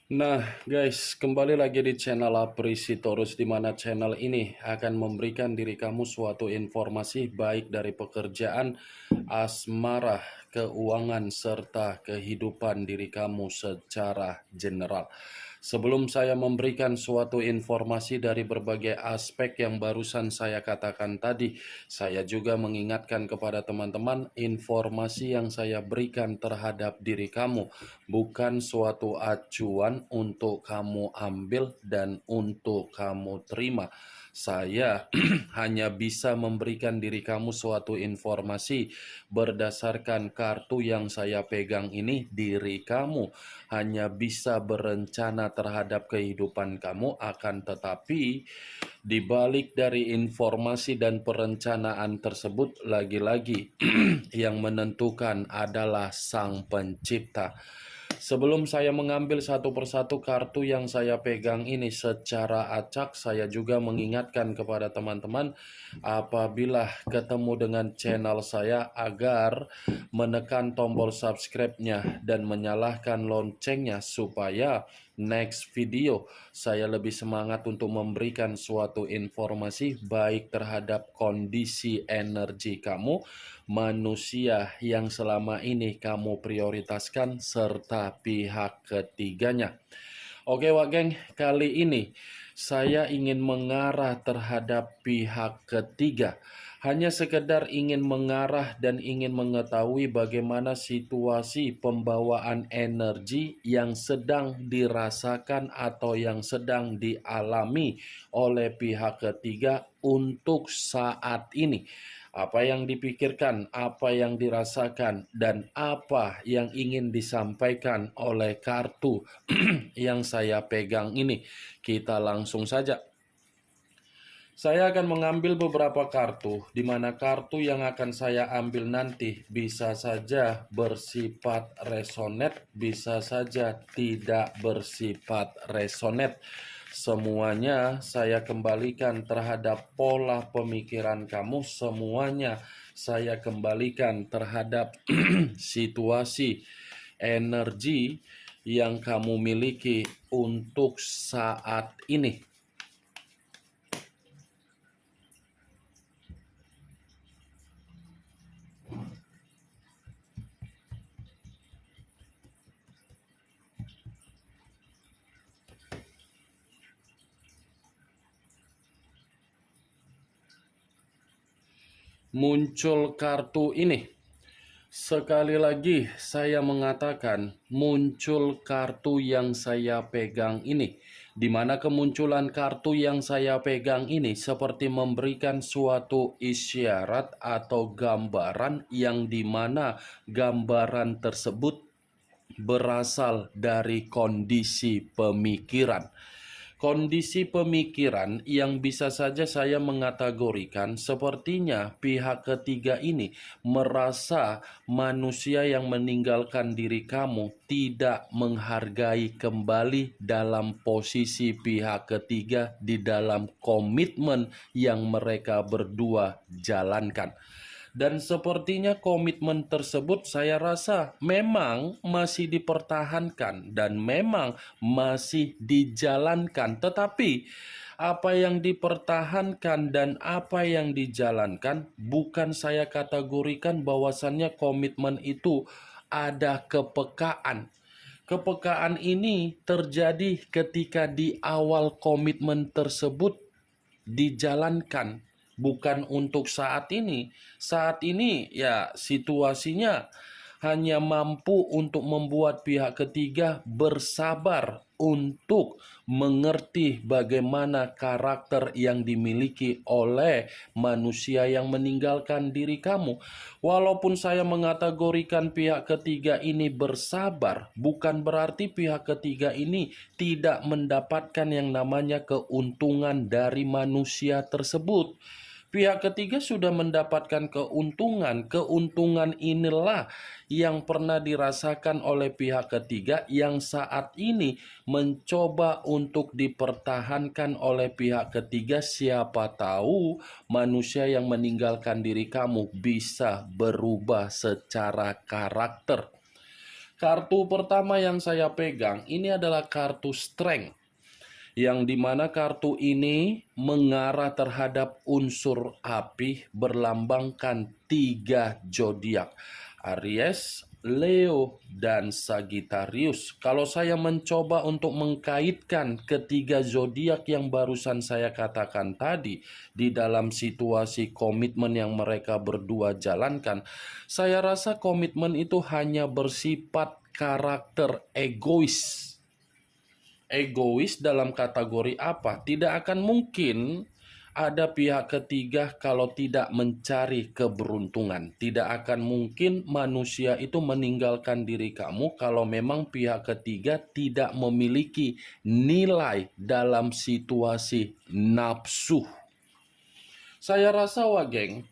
Nah, guys, kembali lagi di channel Aprisitorus, di mana channel ini akan memberikan diri kamu suatu informasi baik dari pekerjaan, asmara, keuangan, serta kehidupan diri kamu secara general. Sebelum saya memberikan suatu informasi dari berbagai aspek yang barusan saya katakan tadi, saya juga mengingatkan kepada teman-teman informasi yang saya berikan terhadap diri kamu bukan suatu acuan untuk kamu ambil dan untuk kamu terima. Saya hanya bisa memberikan diri kamu suatu informasi berdasarkan kartu yang saya pegang ini. Diri kamu hanya bisa berencana terhadap kehidupan kamu, akan tetapi di balik dari informasi dan perencanaan tersebut, lagi-lagi yang menentukan adalah Sang Pencipta. Sebelum saya mengambil satu persatu kartu yang saya pegang ini secara acak, saya juga mengingatkan kepada teman-teman apabila ketemu dengan channel saya agar menekan tombol subscribe-nya dan menyalakan loncengnya supaya next video saya lebih semangat untuk memberikan suatu informasi baik terhadap kondisi energi kamu, manusia yang selama ini kamu prioritaskan, serta pihak ketiganya. Oke Wak Geng, kali ini saya ingin mengarah terhadap pihak ketiga. Hanya sekedar ingin mengarah dan ingin mengetahui bagaimana situasi pembawaan energi yang sedang dirasakan atau yang sedang dialami oleh pihak ketiga untuk saat ini. Apa yang dipikirkan, apa yang dirasakan, dan apa yang ingin disampaikan oleh kartu yang saya pegang ini. Kita langsung saja. Saya akan mengambil beberapa kartu, di mana kartu yang akan saya ambil nanti bisa saja bersifat resonet, bisa saja tidak bersifat resonet. Semuanya saya kembalikan terhadap pola pemikiran kamu, semuanya saya kembalikan terhadap situasi energi yang kamu miliki untuk saat ini. Muncul kartu ini. Sekali lagi saya mengatakan muncul kartu yang saya pegang ini, di mana kemunculan kartu yang saya pegang ini seperti memberikan suatu isyarat atau gambaran yang dimana gambaran tersebut berasal dari kondisi pemikiran. Kondisi pemikiran yang bisa saja saya mengategorikan sepertinya pihak ketiga ini merasa manusia yang meninggalkan diri kamu tidak menghargai kembali dalam posisi pihak ketiga di dalam komitmen yang mereka berdua jalankan. Dan sepertinya komitmen tersebut saya rasa memang masih dipertahankan dan memang masih dijalankan. Tetapi apa yang dipertahankan dan apa yang dijalankan bukan saya kategorikan bahwasannya komitmen itu ada kepekaan. Kepekaan ini terjadi ketika di awal komitmen tersebut dijalankan, bukan untuk saat ini. Saat ini ya situasinya hanya mampu untuk membuat pihak ketiga bersabar untuk mengerti bagaimana karakter yang dimiliki oleh manusia yang meninggalkan diri kamu. Walaupun saya mengategorikan pihak ketiga ini bersabar, bukan berarti pihak ketiga ini tidak mendapatkan yang namanya keuntungan dari manusia tersebut. Pihak ketiga sudah mendapatkan keuntungan. Keuntungan inilah yang pernah dirasakan oleh pihak ketiga yang saat ini mencoba untuk dipertahankan oleh pihak ketiga. Siapa tahu manusia yang meninggalkan diri kamu bisa berubah secara karakter. Kartu pertama yang saya pegang ini adalah kartu Strength, yang dimana kartu ini mengarah terhadap unsur api berlambangkan 3 zodiak: Aries, Leo, dan Sagittarius. Kalau saya mencoba untuk mengkaitkan ketiga zodiak yang barusan saya katakan tadi di dalam situasi komitmen yang mereka berdua jalankan, saya rasa komitmen itu hanya bersifat karakter egois. Egois dalam kategori apa? Tidak akan mungkin ada pihak ketiga kalau tidak mencari keberuntungan. Tidak akan mungkin manusia itu meninggalkan diri kamu kalau memang pihak ketiga tidak memiliki nilai dalam situasi nafsu. Saya rasa, Wageng,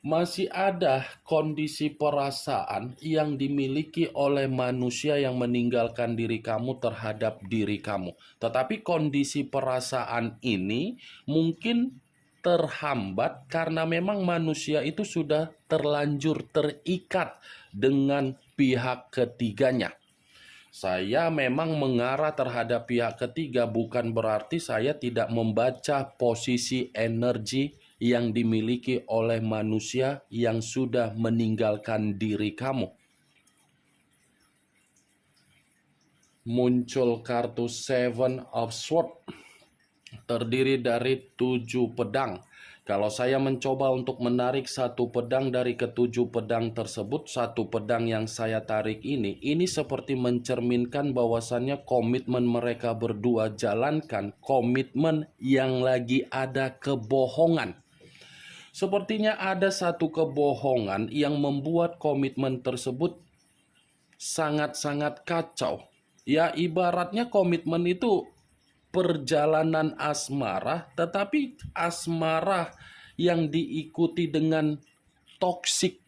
masih ada kondisi perasaan yang dimiliki oleh manusia yang meninggalkan diri kamu terhadap diri kamu. Tetapi kondisi perasaan ini mungkin terhambat karena memang manusia itu sudah terlanjur terikat dengan pihak ketiganya. Saya memang mengarah terhadap pihak ketiga, bukan berarti saya tidak membaca posisi energi yang dimiliki oleh manusia yang sudah meninggalkan diri kamu. Muncul kartu Seven of Swords, terdiri dari 7 pedang. Kalau saya mencoba untuk menarik satu pedang dari ketujuh pedang tersebut, satu pedang yang saya tarik ini seperti mencerminkan bahwasannya komitmen mereka berdua jalankan, komitmen yang lagi ada kebohongan. Sepertinya ada satu kebohongan yang membuat komitmen tersebut sangat-sangat kacau. Ya, ibaratnya komitmen itu perjalanan asmara, tetapi asmara yang diikuti dengan toksik.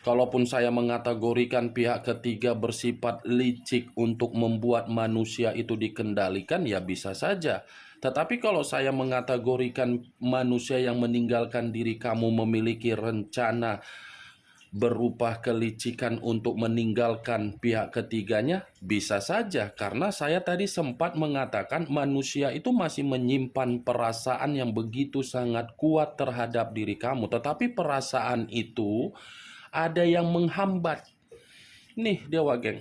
Kalaupun saya mengategorikan pihak ketiga bersifat licik untuk membuat manusia itu dikendalikan, ya bisa saja. Tetapi kalau saya mengategorikan manusia yang meninggalkan diri kamu memiliki rencana berupa kelicikan untuk meninggalkan pihak ketiganya, bisa saja, karena saya tadi sempat mengatakan manusia itu masih menyimpan perasaan yang begitu sangat kuat terhadap diri kamu, tetapi perasaan itu ada yang menghambat. Nih Dewa Geng,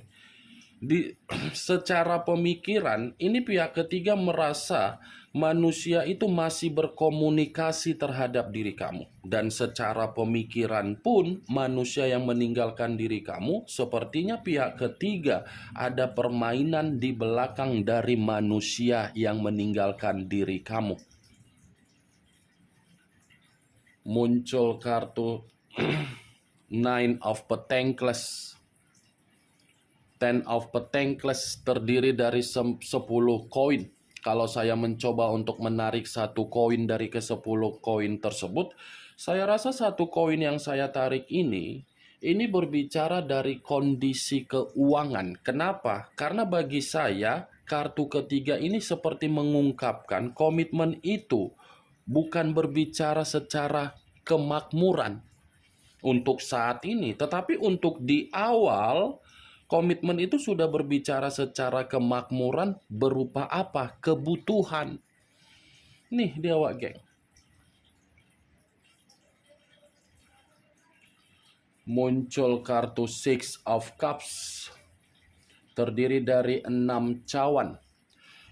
secara pemikiran ini pihak ketiga merasa manusia itu masih berkomunikasi terhadap diri kamu, dan secara pemikiran pun manusia yang meninggalkan diri kamu sepertinya pihak ketiga ada permainan di belakang dari manusia yang meninggalkan diri kamu. Muncul kartu Nine of Pentacles. Ten of Pentacles terdiri dari 10 koin. Kalau saya mencoba untuk menarik satu koin dari ke-10 koin tersebut, saya rasa satu koin yang saya tarik ini berbicara dari kondisi keuangan. Kenapa? Karena bagi saya, kartu ketiga ini seperti mengungkapkan komitmen itu bukan berbicara secara kemakmuran untuk saat ini, tetapi untuk di awal, komitmen itu sudah berbicara secara kemakmuran berupa apa? Kebutuhan. Nih Dewa Geng. Muncul kartu Six of Cups. Terdiri dari 6 cawan.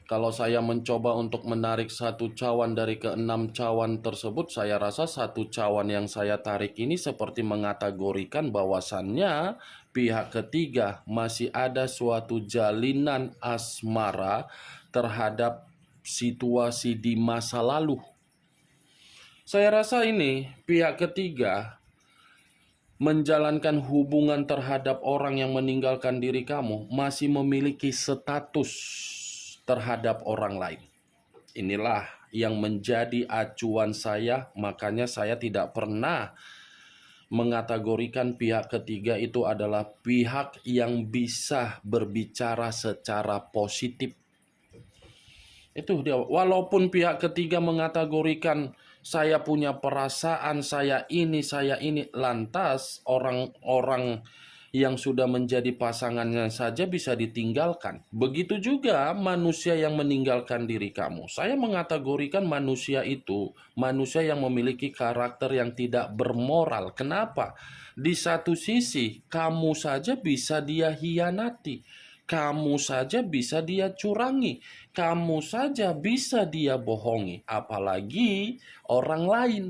Kalau saya mencoba untuk menarik satu cawan dari ke-6 cawan tersebut, saya rasa satu cawan yang saya tarik ini seperti mengategorikan bahwasannya pihak ketiga masih ada suatu jalinan asmara terhadap situasi di masa lalu. Saya rasa ini pihak ketiga menjalankan hubungan terhadap orang yang meninggalkan diri kamu masih memiliki status terhadap orang lain. Inilah yang menjadi acuan saya, makanya saya tidak pernah mengategorikan pihak ketiga itu adalah pihak yang bisa berbicara secara positif. Itu dia, walaupun pihak ketiga mengategorikan saya punya perasaan, saya ini, lantas orang-orang yang sudah menjadi pasangannya saja bisa ditinggalkan. Begitu juga manusia yang meninggalkan diri kamu. Saya mengategorikan manusia itu manusia yang memiliki karakter yang tidak bermoral. Kenapa? Di satu sisi, kamu saja bisa dia hianati. Kamu saja bisa dia curangi. Kamu saja bisa dia bohongi. Apalagi orang lain.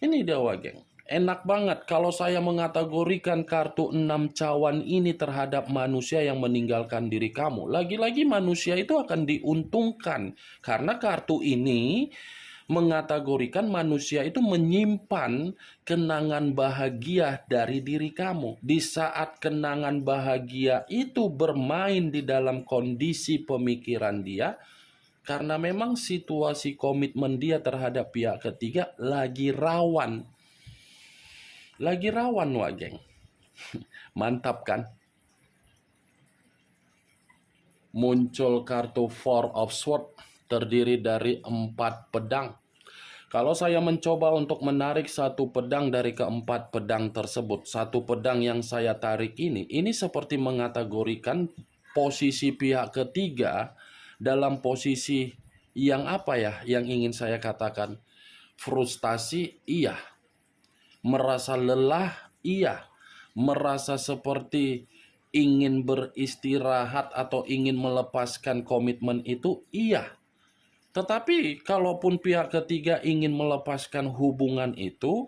Ini dia geng. Enak banget kalau saya mengategorikan kartu 6 cawan ini terhadap manusia yang meninggalkan diri kamu. Lagi-lagi manusia itu akan diuntungkan. Karena kartu ini mengategorikan manusia itu menyimpan kenangan bahagia dari diri kamu. Di saat kenangan bahagia itu bermain di dalam kondisi pemikiran dia, karena memang situasi komitmen dia terhadap pihak ketiga lagi rawan. Lagi rawan geng. Mantap kan? Muncul kartu Four of Swords terdiri dari 4 pedang. Kalau saya mencoba untuk menarik satu pedang dari keempat pedang tersebut, satu pedang yang saya tarik ini seperti mengategorikan posisi pihak ketiga dalam posisi yang apa ya, yang ingin saya katakan? Frustasi, iya. Merasa lelah, iya. Merasa seperti ingin beristirahat atau ingin melepaskan komitmen itu, iya. Tetapi kalaupun pihak ketiga ingin melepaskan hubungan itu,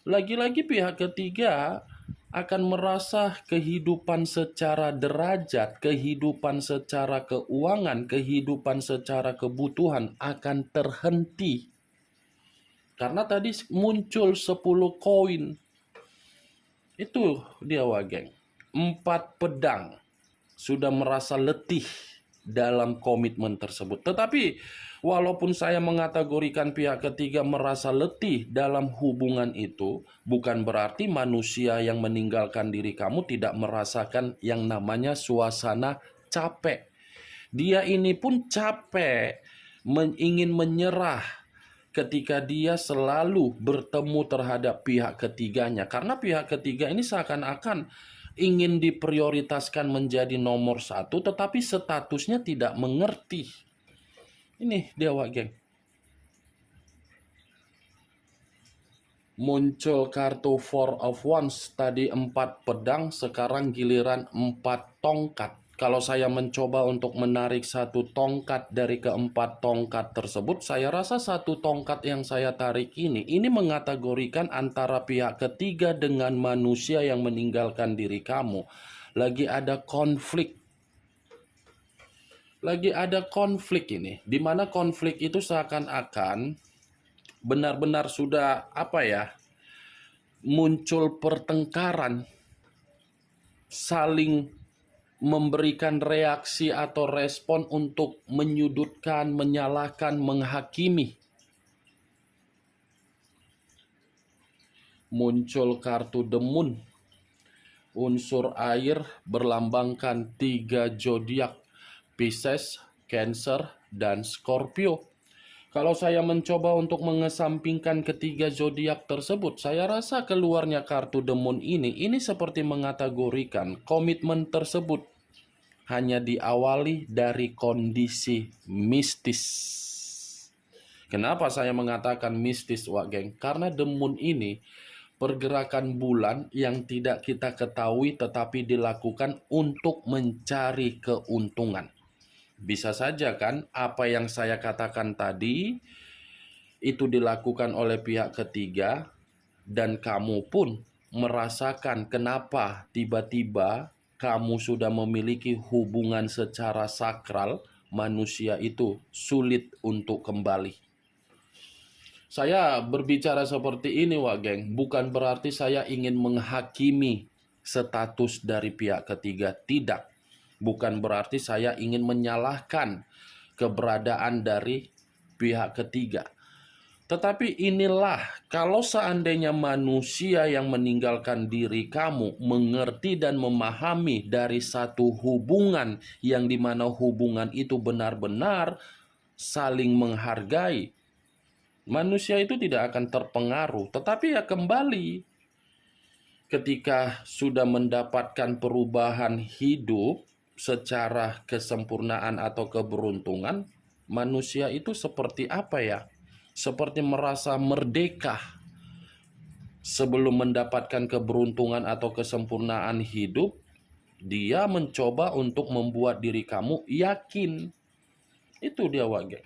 lagi-lagi pihak ketiga akan merasa kehidupan secara derajat, kehidupan secara keuangan, kehidupan secara kebutuhan akan terhenti. Karena tadi muncul 10 koin. Itu dia geng. 4 pedang sudah merasa letih dalam komitmen tersebut. Tetapi walaupun saya mengategorikan pihak ketiga merasa letih dalam hubungan itu, bukan berarti manusia yang meninggalkan diri kamu tidak merasakan yang namanya suasana capek. Dia ini pun capek, ingin menyerah ketika dia selalu bertemu terhadap pihak ketiganya. Karena pihak ketiga ini seakan-akan ingin diprioritaskan menjadi nomor 1, tetapi statusnya tidak mengerti. Ini dia geng. Muncul kartu Four of Wands, tadi 4 pedang, sekarang giliran 4 tongkat. Kalau saya mencoba untuk menarik satu tongkat dari keempat tongkat tersebut, saya rasa satu tongkat yang saya tarik ini mengategorikan antara pihak ketiga dengan manusia yang meninggalkan diri kamu. Lagi ada konflik. Lagi ada konflik ini, di mana konflik itu seakan-akan benar-benar sudah muncul pertengkaran, saling memberikan reaksi atau respon untuk menyudutkan, menyalahkan, menghakimi. Muncul kartu The Moon, unsur air berlambangkan 3 zodiak, Pisces, Cancer, dan Scorpio. Kalau saya mencoba untuk mengesampingkan ketiga zodiak tersebut, saya rasa keluarnya kartu The Moon ini seperti mengategorikan komitmen tersebut hanya diawali dari kondisi mistis. Kenapa saya mengatakan mistis, geng? Karena The Moon ini pergerakan bulan yang tidak kita ketahui tetapi dilakukan untuk mencari keuntungan. Bisa saja kan apa yang saya katakan tadi itu dilakukan oleh pihak ketiga dan kamu pun merasakan kenapa tiba-tiba kamu sudah memiliki hubungan secara sakral, manusia itu sulit untuk kembali. Saya berbicara seperti ini geng, bukan berarti saya ingin menghakimi status dari pihak ketiga, tidak. Bukan berarti saya ingin menyalahkan keberadaan dari pihak ketiga. Tetapi inilah, kalau seandainya manusia yang meninggalkan diri kamu mengerti dan memahami dari satu hubungan yang dimana hubungan itu benar-benar saling menghargai, manusia itu tidak akan terpengaruh. Tetapi ya kembali, ketika sudah mendapatkan perubahan hidup secara kesempurnaan atau keberuntungan, manusia itu seperti apa ya? Seperti merasa merdeka sebelum mendapatkan keberuntungan atau kesempurnaan hidup. Dia mencoba untuk membuat diri kamu yakin. Itu dia Wage.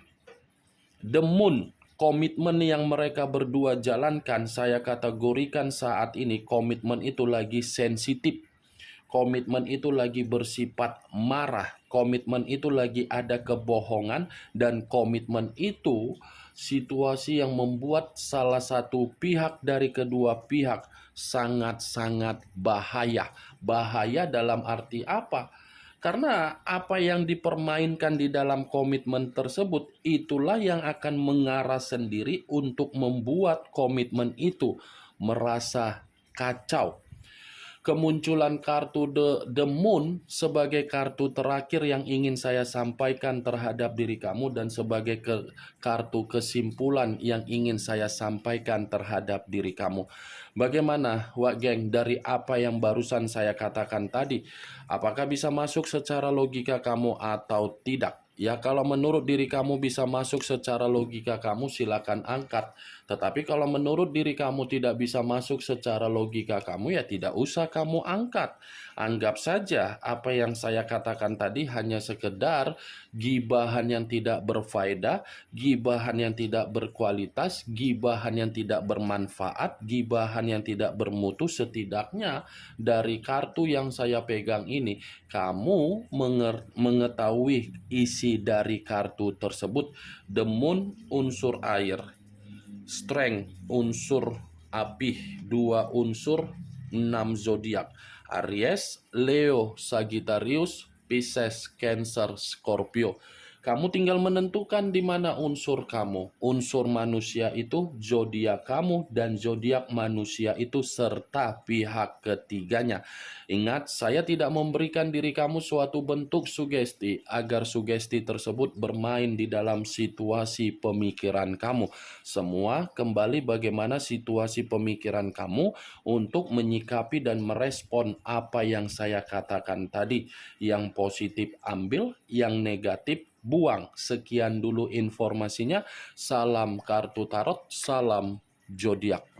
The Moon, komitmen yang mereka berdua jalankan, saya kategorikan saat ini komitmen itu lagi sensitif. Komitmen itu lagi bersifat marah. Komitmen itu lagi ada kebohongan. Dan komitmen itu situasi yang membuat salah satu pihak dari kedua pihak sangat-sangat bahaya. Bahaya dalam arti apa? Karena apa yang dipermainkan di dalam komitmen tersebut, itulah yang akan mengarah sendiri untuk membuat komitmen itu merasa kacau. Kemunculan kartu The Moon sebagai kartu terakhir yang ingin saya sampaikan terhadap diri kamu dan sebagai kartu kesimpulan yang ingin saya sampaikan terhadap diri kamu. Bagaimana, Wak Geng, dari apa yang barusan saya katakan tadi? Apakah bisa masuk secara logika kamu atau tidak? Ya, kalau menurut diri kamu bisa masuk secara logika kamu, silakan angkat. Tetapi kalau menurut diri kamu tidak bisa masuk secara logika kamu, ya tidak usah kamu angkat. Anggap saja apa yang saya katakan tadi hanya sekedar gibahan yang tidak berfaedah, gibahan yang tidak berkualitas, gibahan yang tidak bermanfaat, gibahan yang tidak bermutu. Setidaknya dari kartu yang saya pegang ini, kamu mengetahui isi dari kartu tersebut. The Moon unsur air, Strength unsur api, 2 unsur, 6 zodiak. Aries, Leo, Sagittarius, Pisces, Cancer, Scorpio. Kamu tinggal menentukan di mana unsur kamu. Unsur manusia itu zodiak kamu, dan zodiak manusia itu serta pihak ketiganya. Ingat, saya tidak memberikan diri kamu suatu bentuk sugesti agar sugesti tersebut bermain di dalam situasi pemikiran kamu. Semua kembali bagaimana situasi pemikiran kamu untuk menyikapi dan merespon apa yang saya katakan tadi. Yang positif ambil, yang negatif buang. Sekian dulu informasinya. Salam kartu tarot, salam zodiak.